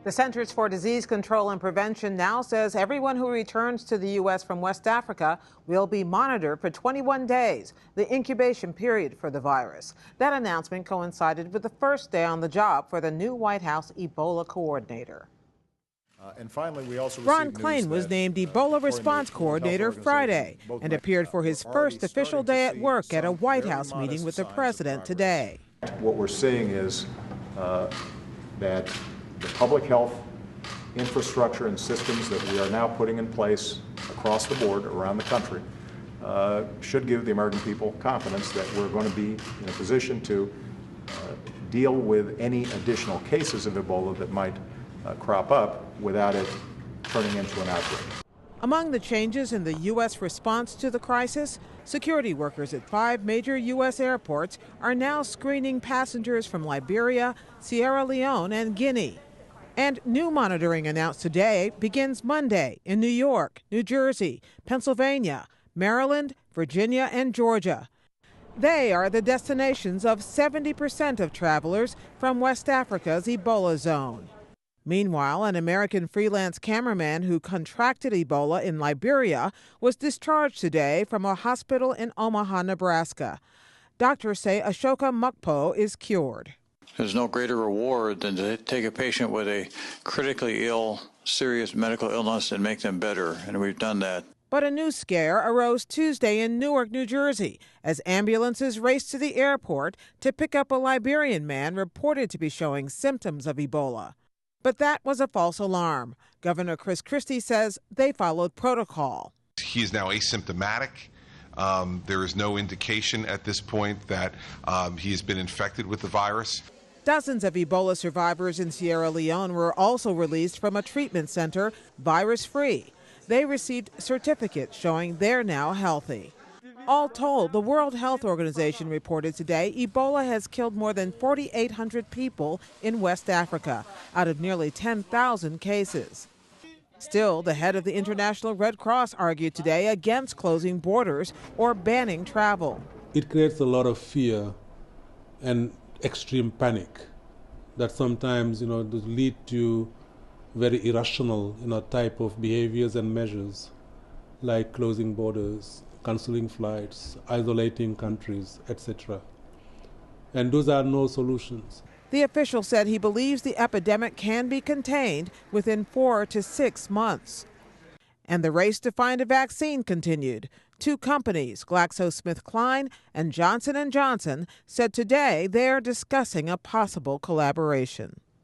The Centers for Disease Control and Prevention now says everyone who returns to the U.S. from West Africa will be monitored for 21 days, the incubation period for the virus. That announcement coincided with the first day on the job for the new White House Ebola coordinator. And finally, we also Ron Klain was named Ebola Response Coordinator Friday and appeared for his first official day at work at a White House meeting with the president today. What we're seeing is that the public health infrastructure and systems that we are now putting in place across the board around the country should give the American people confidence that we're going to be in a position to deal with any additional cases of Ebola that might crop up without it turning into an outbreak. Among the changes in the U.S. response to the crisis, security workers at 5 major U.S. airports are now screening passengers from Liberia, Sierra Leone, and Guinea. And new monitoring announced today begins Monday in New York, New Jersey, Pennsylvania, Maryland, Virginia, and Georgia. They are the destinations of 70% of travelers from West Africa's Ebola zone. Meanwhile, an American freelance cameraman who contracted Ebola in Liberia was discharged today from a hospital in Omaha, Nebraska. Doctors say Ashoka Mukpo is cured. There's no greater reward than to take a patient with a critically ill, serious medical illness and make them better, and we've done that. But a new scare arose Tuesday in Newark, New Jersey, as ambulances raced to the airport to pick up a Liberian man reported to be showing symptoms of Ebola. But that was a false alarm. Governor Chris Christie says they followed protocol. He is now asymptomatic. There is no indication at this point that he has been infected with the virus. Dozens of Ebola survivors in Sierra Leone were also released from a treatment center, virus-free. They received certificates showing they're now healthy. All told, the World Health Organization reported today Ebola has killed more than 4,800 people in West Africa, out of nearly 10,000 cases. Still, the head of the International Red Cross argued today against closing borders or banning travel. It creates a lot of fear and extreme panic that sometimes, does lead to very irrational, type of behaviors and measures, like closing borders, canceling flights, isolating countries, etc. And those are no solutions. The official said he believes the epidemic can be contained within 4 to 6 months. And the race to find a vaccine continued. 2 companies, GlaxoSmithKline and Johnson & Johnson, said today they're discussing a possible collaboration.